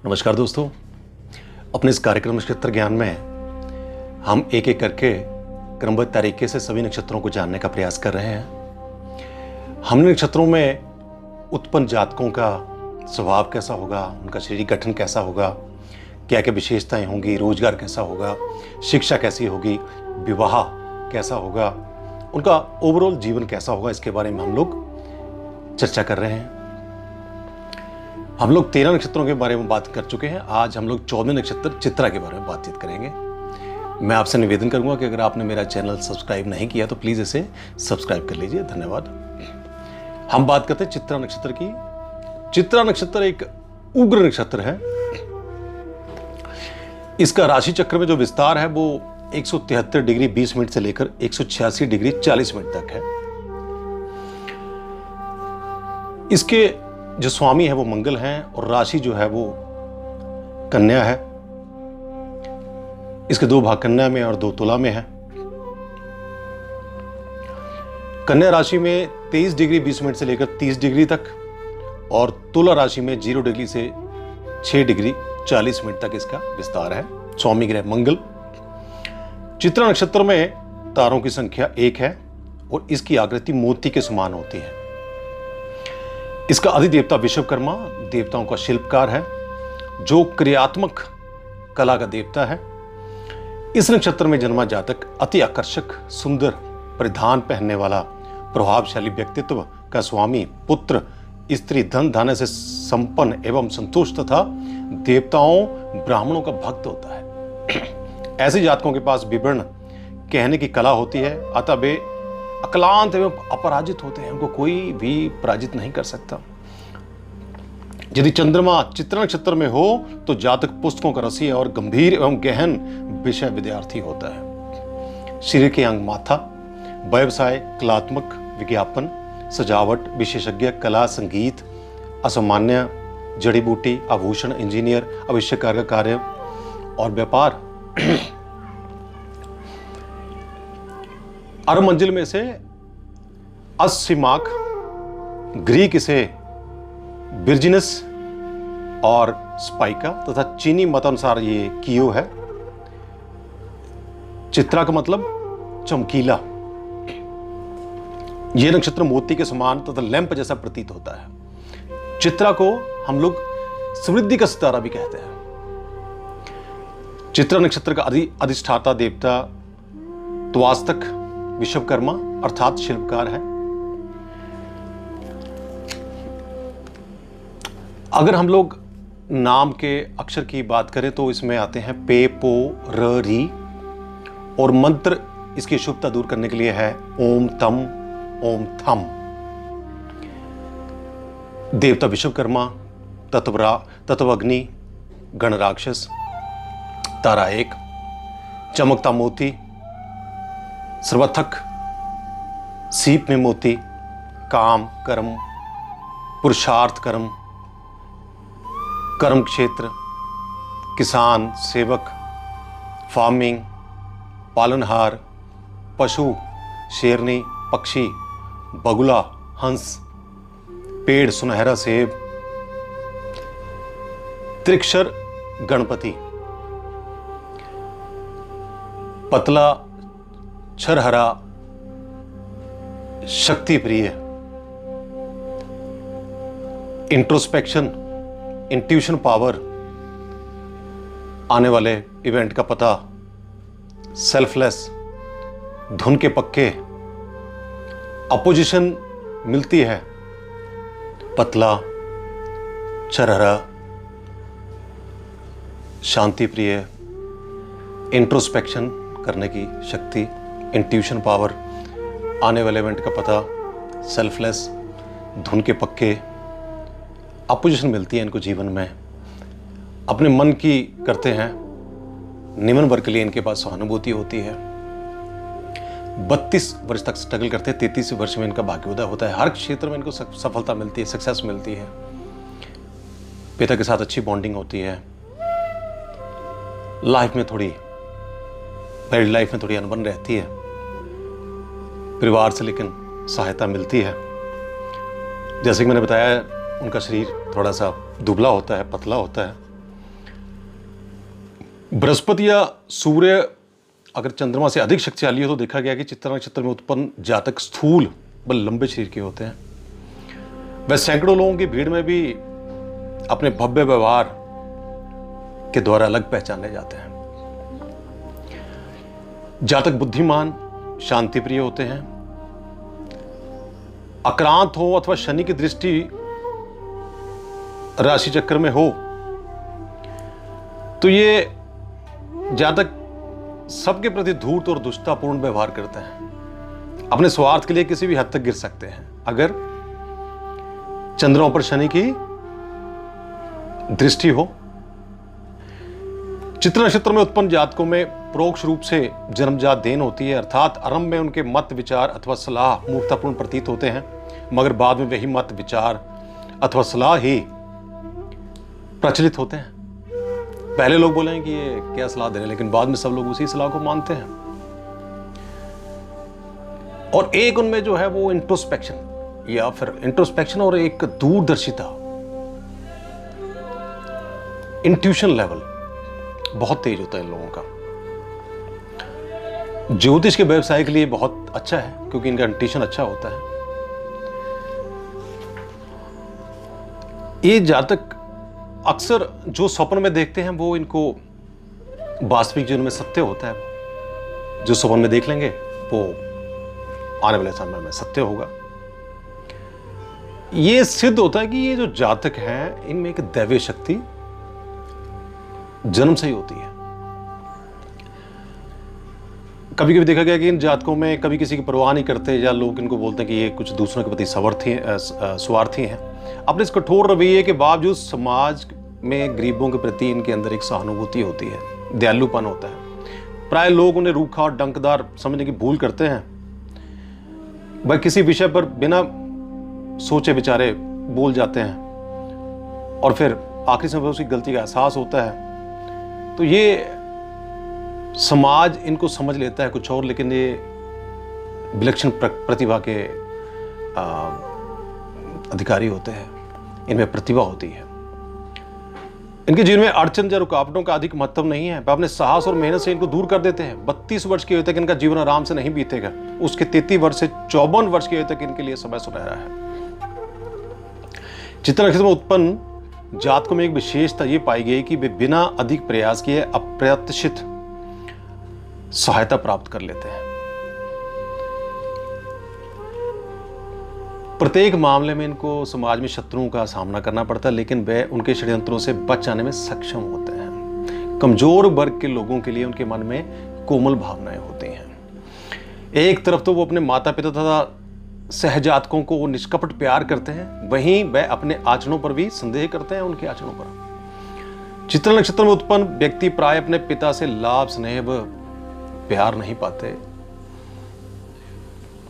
नमस्कार दोस्तों, अपने इस कार्यक्रम नक्षत्र ज्ञान में हम एक एक करके क्रमबद्ध तरीके से सभी नक्षत्रों को जानने का प्रयास कर रहे हैं। हमने नक्षत्रों में उत्पन्न जातकों का स्वभाव कैसा होगा, उनका शारीरिक गठन कैसा होगा, क्या क्या विशेषताएं होंगी, रोजगार कैसा होगा, शिक्षा कैसी होगी, विवाह कैसा होगा, उनका ओवरऑल जीवन कैसा होगा, इसके बारे में हम लोग चर्चा कर रहे हैं। हम लोग 13 नक्षत्रों के बारे में बात कर चुके हैं। आज हम लोग 14वें नक्षत्र चित्रा के बारे में बातचीत करेंगे। मैं आपसे निवेदन करूंगा कि अगर आपने मेरा चैनल सब्सक्राइब नहीं किया तो प्लीज़ इसे सब्सक्राइब कर लीजिए। धन्यवाद। हम बात करते हैं चित्रा नक्षत्र की। चित्रा नक्षत्र एक उग्र नक्षत्र है। इसका राशि चक्र में जो विस्तार है वो 173 डिग्री 20 मिनट से लेकर 186 डिग्री 40 मिनट तक है। इसके जो स्वामी है वो मंगल हैं और राशि जो है वो कन्या है। इसके 2 भाग कन्या में और 2 तुला में है। कन्या राशि में 23 डिग्री 20 मिनट से लेकर 30 डिग्री तक और तुला राशि में 0 डिग्री से 6 डिग्री 40 मिनट तक इसका विस्तार है। स्वामी ग्रह मंगल। चित्रा नक्षत्र में तारों की संख्या 1 है और इसकी आकृति मोती के समान होती है। इसका अधिदेवता विश्वकर्मा देवताओं का शिल्पकार है जो क्रियात्मक कला का देवता है। इस नक्षत्र में जन्मा जातक अति आकर्षक, सुंदर, परिधान पहनने वाला, प्रभावशाली व्यक्तित्व का स्वामी, पुत्र, स्त्री, धन धान्य से संपन्न एवं संतुष्ट तथा देवताओं ब्राह्मणों का भक्त होता है। ऐसे जातकों के पास विवरण कहने की कला होती है, अतः वे अक्लांत एवं अपराजित होते हैं। उनको कोई भी पराजित नहीं कर सकता। यदि चंद्रमा चित्रा नक्षत्र में हो तो जातक पुस्तकों का रसिया और गंभीर एवं गहन विषय विद्यार्थी होता है। शरीर के अंग माथा, व्यवसाय, कलात्मक, विज्ञापन, सजावट, विशेषज्ञ, कला, संगीत, असामान्य, जड़ी बूटी, आभूषण, इंजीनियर, आविष्कार का कार्य और व्यापार। अरब मंजिल में से 80 मार्क, ग्रीक इसे बिर्जिनस और स्पाइका तथा चीनी मतानुसार ये कियो है। चित्रा का मतलब चमकीला। यह नक्षत्र मोती के समान तथा लैंप जैसा प्रतीत होता है। चित्रा को हम लोग समृद्धि का सितारा भी कहते हैं। चित्रा नक्षत्र का अधिष्ठाता देवता त्वास्तक विश्वकर्मा अर्थात शिल्पकार है। अगर हम लोग नाम के अक्षर की बात करें तो इसमें आते हैं पे, पो, र, री और मंत्र इसकी शुभता दूर करने के लिए है ओम तम, ओम थम। देवता विश्वकर्मा, तत्व अग्नि, गण राक्षस, तारा 1, चमकता मोती, सर्वथक, सीप में मोती, काम, कर्म, पुरुषार्थ कर्म, कर्म क्षेत्र, किसान, सेवक, फार्मिंग, पालनहार, पशु, शेरनी, पक्षी, बगुला, हंस, पेड़, सुनहरा सेब, त्रिक्षर गणपति, पतला, छरहरा, शक्ति प्रिय, इंट्रोस्पेक्शन, इंट्यूशन पावर, आने वाले इवेंट का पता, सेल्फलेस, धुन के पक्के, अपोजिशन मिलती है, पतला, छरहरा, शांति प्रिय, इंट्रोस्पेक्शन करने की शक्ति, इंट्यूशन पावर, आने वाले इवेंट का पता, सेल्फलेस, धुन के पक्के, अपोजिशन मिलती है इनको जीवन में, अपने मन की करते हैं, निम्न वर्ग के लिए इनके पास सहानुभूति होती है, 32 वर्ष तक स्ट्रगल करते हैं, 33 वर्ष में इनका भाग्योदय होता है। हर क्षेत्र में इनको सफलता मिलती है, सक्सेस मिलती है, पिता के साथ अच्छी बॉन्डिंग होती है, लाइफ में थोड़ी मैरिड लाइफ में थोड़ी अनबन रहती है, परिवार से लेकिन सहायता मिलती है। जैसे कि मैंने बताया उनका शरीर थोड़ा सा दुबला होता है, पतला होता है, बृहस्पति या सूर्य अगर चंद्रमा से अधिक शक्तिशाली हो तो देखा गया कि चित्रा नक्षत्र में उत्पन्न जातक स्थूल व लंबे शरीर के होते हैं। वह सैकड़ों लोगों की भीड़ में भी अपने भव्य व्यवहार के द्वारा अलग पहचाने जाते हैं। जातक बुद्धिमान, शांति प्रिय होते हैं। आक्रांत हो अथवा शनि की दृष्टि राशि चक्र में हो तो ये जातक सबके प्रति धूर्त और दुष्टतापूर्ण व्यवहार करते हैं। अपने स्वार्थ के लिए किसी भी हद तक गिर सकते हैं। अगर चंद्रमा पर शनि की दृष्टि हो। चित्रा नक्षत्र में उत्पन्न जातकों में परोक्ष रूप से जन्मजात देन होती है, अर्थात आरंभ में उनके मत विचार अथवा सलाह मूर्खतापूर्ण प्रतीत होते हैं, मगर बाद में वही मत विचार अथवा सलाह ही प्रचलित होते हैं। पहले लोग बोलेंगे कि ये क्या सलाह दे रहे हैं, लेकिन बाद में सब लोग उसी सलाह को मानते हैं। और एक उनमें जो है वो इंट्रोस्पेक्शन या फिर इंट्रोस्पेक्शन और एक दूरदर्शिता, इंट्यूशन लेवल बहुत तेज होता है इन लोगों का। ज्योतिष के व्यवसाय के लिए बहुत अच्छा है क्योंकि इनका इंट्यूशन अच्छा होता है। ये जातक अक्सर जो स्वप्न में देखते हैं वो इनको वास्तविक जीवन में सत्य होता है। जो स्वप्न में देख लेंगे वो आने वाले समय में सत्य होगा। ये सिद्ध होता है कि ये जो जातक हैं इनमें एक दैवीय शक्ति जन्म से ही होती है। कभी कभी देखा गया कि इन जातकों में कभी किसी की परवाह नहीं करते, या लोग इनको बोलते हैं कि ये कुछ दूसरों के प्रति स्वार्थी हैं। अपने इस कठोर रवैये के बावजूद समाज में गरीबों के प्रति इनके अंदर एक सहानुभूति होती है, दयालुपन होता है। प्राय लोग उन्हें रूखा और डंकदार समझने की भूल करते हैं। वह किसी विषय पर बिना सोचे विचारे बोल जाते हैं और फिर आखिरी समय उसकी गलती का एहसास होता है तो ये समाज इनको समझ लेता है कुछ और, लेकिन ये विलक्षण प्रतिभा के अधिकारी होते हैं। इनमें प्रतिभा होती है। इनके जीवन में अड़चन या रुकावटों का अधिक महत्व नहीं है। वह अपने साहस और मेहनत से इनको दूर कर देते हैं। 32 वर्ष की आयु तक इनका जीवन आराम से नहीं बीतेगा। उसके 33 वर्ष से 54 वर्ष की आयु तक इनके लिए समय सुनहरा है। चित्रा नक्षत्र में उत्पन्न जातकों में एक विशेषता ये पाई गई कि वे बिना अधिक प्रयास किए अप्रत्याशित सहायता प्राप्त कर लेते हैं। प्रत्येक मामले में इनको समाज में शत्रुओं का सामना करना पड़ता है, लेकिन वे उनके षड्यंत्रों से बच जाने में सक्षम होते हैं। कमजोर वर्ग के लोगों के लिए उनके मन में कोमल भावनाएं होती हैं। एक तरफ तो वो अपने माता पिता तथा सहजातकों को निष्कपट प्यार करते हैं, वहीं वह अपने आचरणों पर भी संदेह करते हैं, उनके आचरणों पर। चित्रा नक्षत्र में उत्पन्न व्यक्ति प्राय अपने पिता से लाभ, स्नेह व प्यार नहीं पाते।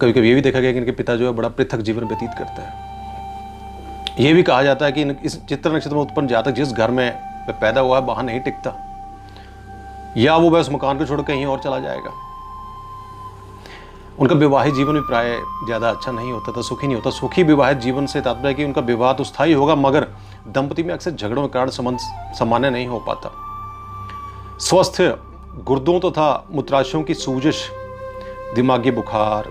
कभी कभी ये भी देखा गया कि इनके पिता जो है बड़ा पृथक जीवन व्यतीत करता है। यह भी कहा जाता है कि इस चित्रा नक्षत्र में उत्पन्न जातक जिस घर में वह पैदा हुआ है वहां नहीं टिकता, या वो उस मकान को छोड़ कहीं और चला जाएगा। उनका विवाहित जीवन भी प्राय ज्यादा अच्छा नहीं होता था, सुखी नहीं होता। सुखी विवाहित जीवन से तात्पर्य कि उनका विवाह तो स्थायी होगा, मगर दंपति में अक्सर झगड़ों के कारण संबंध सामान्य नहीं हो पाता। स्वस्थ गुर्दों तथा मूत्राशयों की सूजश, दिमागी बुखार,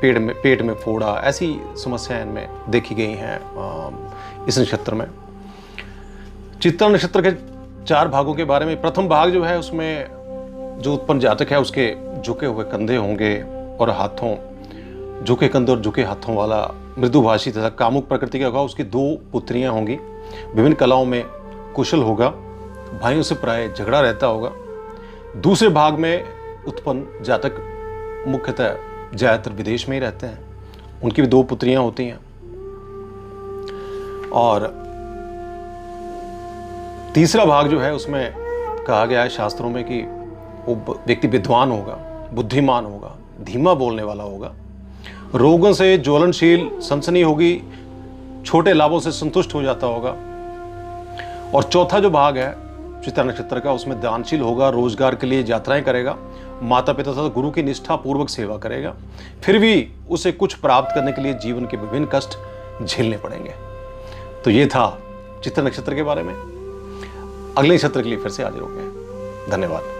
पेट में फोड़ा, ऐसी समस्याएं इनमें देखी गई हैं इस नक्षत्र में। चित्रा नक्षत्र के 4 भागों के बारे में, प्रथम भाग जो है उसमें जो उत्पन्न जातक है उसके झुके हुए कंधे होंगे और हाथों, झुके कंधे और झुके हाथों वाला मृदुभाषी तथा कामुक प्रकृति का होगा। उसकी 2 पुत्रियां होंगी। विभिन्न कलाओं में कुशल होगा। भाइयों से प्राय झगड़ा रहता होगा। दूसरे भाग में उत्पन्न जातक मुख्यतः ज्यादातर विदेश में ही रहते हैं। उनकी भी 2 पुत्रियां होती हैं। और तीसरा भाग जो है उसमें कहा गया है शास्त्रों में कि वो व्यक्ति विद्वान होगा, बुद्धिमान होगा, धीमा बोलने वाला होगा, रोगों से ज्वलनशील, सनसनी होगी, छोटे लाभों से संतुष्ट हो जाता होगा। और चौथा जो भाग है चित्रा नक्षत्र का, उसमें दानशील होगा, रोजगार के लिए यात्राएं करेगा, माता पिता तथा गुरु की निष्ठा पूर्वक सेवा करेगा। फिर भी उसे कुछ प्राप्त करने के लिए जीवन के विभिन्न कष्ट झेलने पड़ेंगे। तो ये था चित्रा नक्षत्र के बारे में। अगले नक्षत्र के लिए फिर से हाजिर हो गए। धन्यवाद।